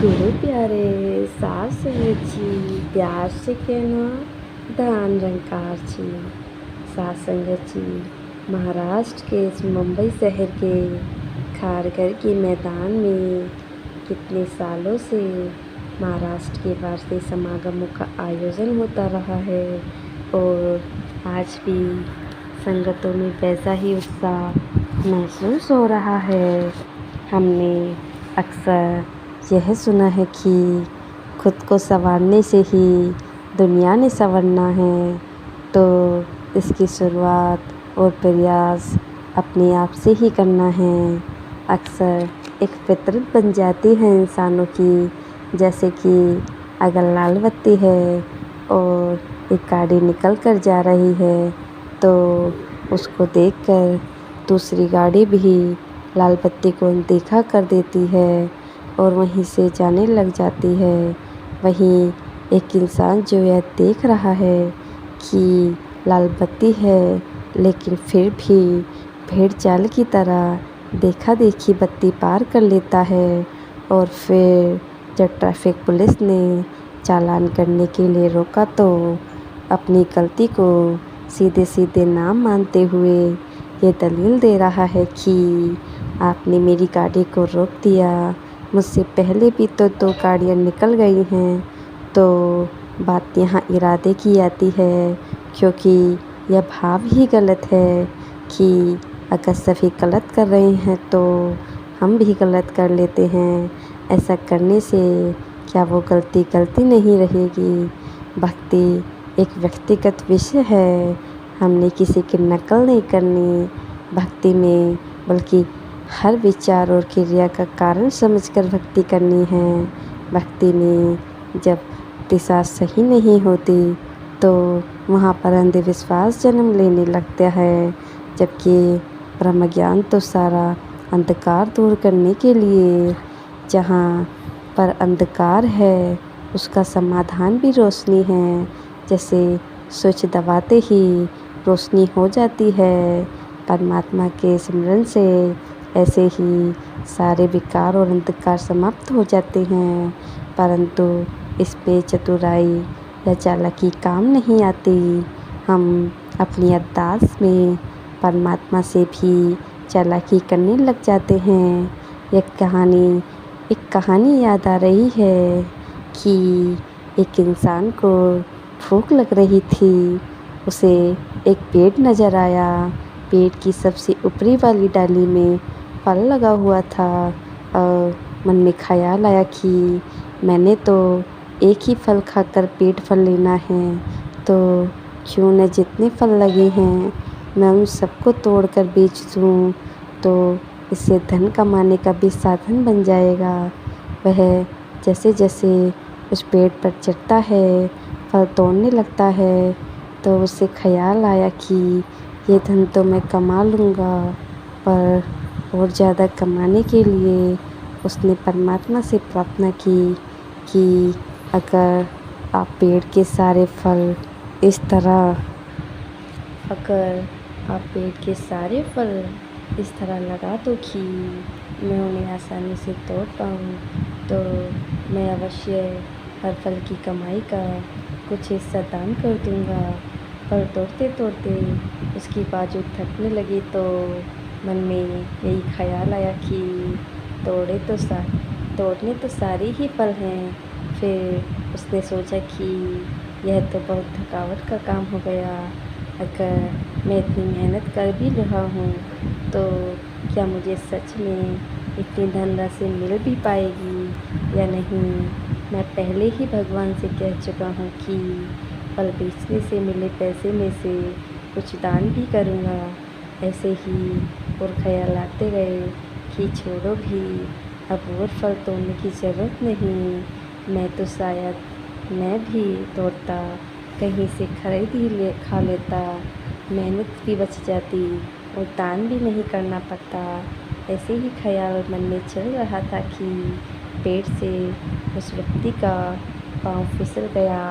गुरु प्यारे सास संगत जी प्यार से कहना दान रंकार जी। सास संगत जी महाराष्ट्र के इस मुंबई शहर के खारघर के मैदान में कितने सालों से महाराष्ट्र के वार्षिक समागमों का आयोजन होता रहा है और आज भी संगतों में वैसा ही उत्साह महसूस हो रहा है। हमने अक्सर यह सुना है कि खुद को संवारने से ही दुनिया ने संवरना है, तो इसकी शुरुआत और प्रयास अपने आप से ही करना है। अक्सर एक फितरत बन जाती है इंसानों की, जैसे कि अगर लाल बत्ती है और एक गाड़ी निकल कर जा रही है तो उसको देखकर दूसरी गाड़ी भी लाल बत्ती को अनदेखा कर देती है और वहीं से जाने लग जाती है। वहीं एक इंसान जो यह देख रहा है कि लाल बत्ती है, लेकिन फिर भी भेड़ चाल की तरह देखा देखी बत्ती पार कर लेता है और फिर जब ट्रैफिक पुलिस ने चालान करने के लिए रोका तो अपनी गलती को सीधे सीधे ना मानते हुए ये दलील दे रहा है कि आपने मेरी गाड़ी को रोक दिया, मुझसे पहले भी तो 2 गाड़ियाँ निकल गई हैं। तो बात यहाँ इरादे की आती है, क्योंकि यह भाव ही गलत है कि अगर सभी गलत कर रहे हैं तो हम भी गलत कर लेते हैं। ऐसा करने से क्या वो गलती नहीं रहेगी। भक्ति एक व्यक्तिगत विषय है, हमने किसी की नकल नहीं करनी भक्ति में, बल्कि हर विचार और क्रिया का कारण समझकर भक्ति करनी है। भक्ति में जब दिशा सही नहीं होती तो वहाँ पर अंधविश्वास जन्म लेने लगता है, जबकि ब्रह्म ज्ञान तो सारा अंधकार दूर करने के लिए, जहाँ पर अंधकार है उसका समाधान भी रोशनी है। जैसे स्विच दबाते ही रोशनी हो जाती है परमात्मा के स्मरण से, ऐसे ही सारे विकार और अंधकार समाप्त हो जाते हैं। परंतु इस पे चतुराई या चालाकी काम नहीं आती। हम अपनी अरदास में परमात्मा से भी चालाकी करने लग जाते हैं। एक कहानी याद आ रही है कि एक इंसान को भूख लग रही थी। उसे एक पेड़ नज़र आया। पेड़ की सबसे ऊपरी वाली डाली में फल लगा हुआ था और मन में ख्याल आया कि मैंने तो एक ही फल खाकर पेट भर लेना है, तो क्यों न जितने फल लगे हैं मैं उन सबको तोड़कर बेच दूँ, तो इससे धन कमाने का भी साधन बन जाएगा। वह जैसे जैसे उस पेड़ पर चढ़ता है, फल तोड़ने लगता है, तो उसे ख्याल आया कि ये धन तो मैं कमा लूँगा, पर और ज़्यादा कमाने के लिए उसने परमात्मा से प्रार्थना की कि अगर आप पेड़ के सारे फल इस तरह लगा दो कि मैं उन्हें आसानी से तोड़ पाऊँ, तो मैं अवश्य हर फल की कमाई का कुछ हिस्सा दान कर दूँगा। फल तोड़ते तोड़ते उसकी बाजू थकने लगी, तो मन में यही ख्याल आया कि तोड़ने तो सारे ही फल हैं। फिर उसने सोचा कि यह तो बहुत थकावट का काम हो गया। अगर मैं इतनी मेहनत कर भी रहा हूँ तो क्या मुझे सच में इतनी धनराशि मिल भी पाएगी या नहीं। मैं पहले ही भगवान से कह चुका हूँ कि फल बेचने से मिले पैसे में से कुछ दान भी करूँगा। ऐसे ही और ख्याल आते गए कि छोड़ो भी, अब और फल तोड़ने की ज़रूरत नहीं। मैं तो शायद मैं भी तोड़ता, कहीं से खरीद ही खा लेता, मेहनत भी बच जाती और दान भी नहीं करना पड़ता। ऐसे ही ख्याल मन में चल रहा था कि पेड़ से उस व्यक्ति का पाँव फिसल गया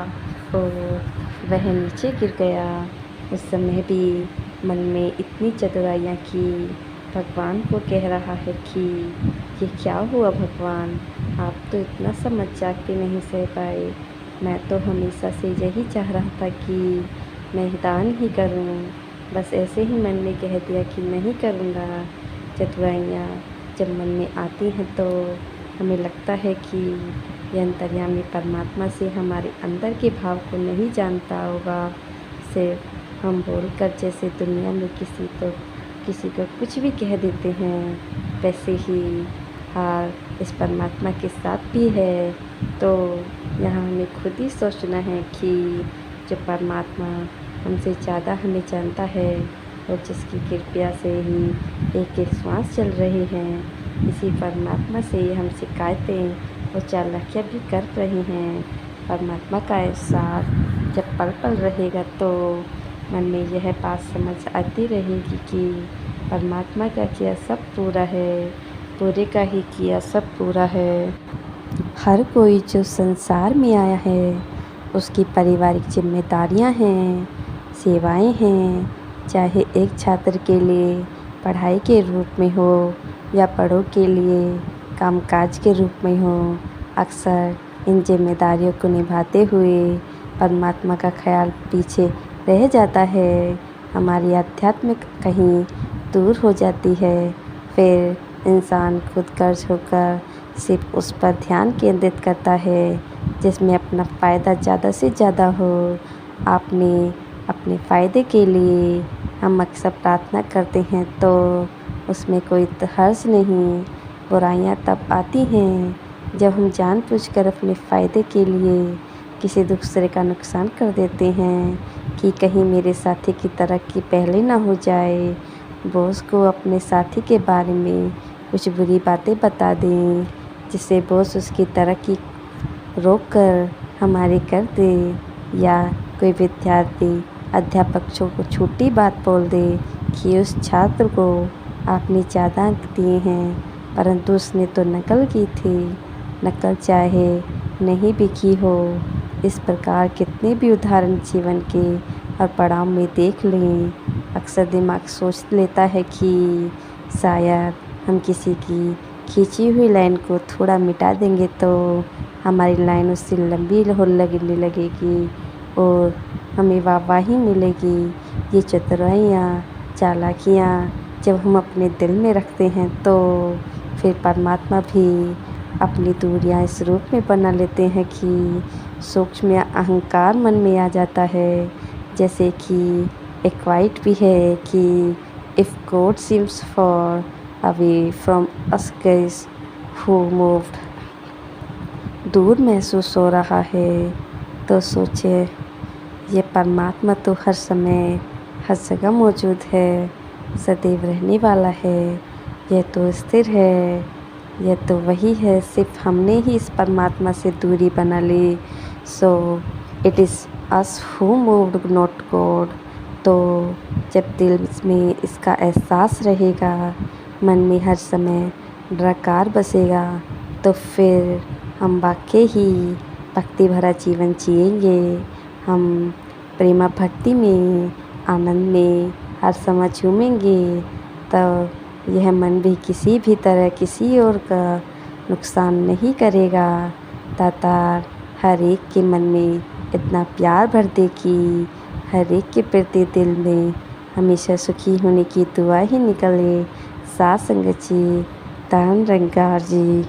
और वह नीचे गिर गया। उस समय भी मन में इतनी चतुराइयाँ की, भगवान को कह रहा है कि ये क्या हुआ भगवान, आप तो इतना सा मजाक भी नहीं सह पाए। मैं तो हमेशा से यही चाह रहा था कि मैं दान ही करूं। बस ऐसे ही मन में कह दिया कि नहीं करूंगा। चतुराइयाँ जब मन में आती हैं तो हमें लगता है कि ये अंतर्यामी परमात्मा से हमारे अंदर के भाव को नहीं जानता होगा। सिर्फ हम बोलकर जैसे दुनिया में किसी को कुछ भी कह देते हैं, वैसे ही हाल इस परमात्मा के साथ भी है। तो यहाँ हमें खुद ही सोचना है कि जो परमात्मा हमसे ज़्यादा हमें जानता है और जिसकी कृपा से ही एक एक श्वास चल रहे हैं, इसी परमात्मा से हम शिकायतें और चालाकियाँ भी कर रहे हैं। परमात्मा का एहसास जब पल पल रहेगा तो मन में यह बात समझ आती रहेगी कि परमात्मा का किया सब पूरा है, पूरे का ही किया सब पूरा है। हर कोई जो संसार में आया है उसकी पारिवारिक जिम्मेदारियां हैं, सेवाएं हैं, चाहे एक छात्र के लिए पढ़ाई के रूप में हो या बड़ों के लिए कामकाज के रूप में हो। अक्सर इन जिम्मेदारियों को निभाते हुए परमात्मा का ख्याल पीछे रह जाता है, हमारी आध्यात्म कहीं दूर हो जाती है। फिर इंसान खुद गर्ज होकर सिर्फ उस पर ध्यान केंद्रित करता है जिसमें अपना फ़ायदा ज़्यादा से ज़्यादा हो। अपने फ़ायदे के लिए हम अक्सर प्रार्थना करते हैं तो उसमें कोई हर्ज नहीं। बुराइयां तब आती हैं जब हम जानबूझकर अपने फ़ायदे के लिए किसी दूसरे का नुकसान कर देते हैं कि कहीं मेरे साथी की तरक्की पहले ना हो जाए। बॉस को अपने साथी के बारे में कुछ बुरी बातें बता दें जिससे बॉस उसकी तरक्की रोक कर हमारी कर दे, या कोई विद्यार्थी अध्यापक को छोटी बात बोल दे कि उस छात्र को आपने ज़्यादा अंक दिए हैं परंतु उसने तो नकल की थी। नकल चाहे नहीं भी की हो। इस प्रकार कितने भी उदाहरण जीवन के और पड़ाव में देख लें। अक्सर दिमाग सोच लेता है कि शायद हम किसी की खींची हुई लाइन को थोड़ा मिटा देंगे तो हमारी लाइन उससे लंबी लगने लगेगी और हमें वाहवाही मिलेगी। ये चतुराइयाँ चालाकियाँ जब हम अपने दिल में रखते हैं तो फिर परमात्मा भी अपनी दूरियां इस रूप में बना लेते हैं कि सूक्ष्म या अहंकार मन में आ जाता है। जैसे कि एक क्वाइट भी है कि if God seems for away from us guys who moved, दूर महसूस हो रहा है तो सोचे ये परमात्मा तो हर समय हर जगह मौजूद है, सदैव रहने वाला है, यह तो स्थिर है, यह तो वही है, सिर्फ हमने ही इस परमात्मा से दूरी बना ली। So it is us who moved not God. तो जब दिल में इसका एहसास रहेगा, मन में हर समय निराकार बसेगा तो फिर हम वाकई ही भक्ति भरा जीवन जिएंगे। हम प्रेमा भक्ति में आनंद में हर समय झूमेंगे। तो यह मन भी किसी भी तरह किसी और का नुकसान नहीं करेगा। दातार हर एक के मन में इतना प्यार भर दे कि हर एक के प्रति दिल में हमेशा सुखी होने की दुआ ही निकले। साथ संगत जी, दान रंगार जी।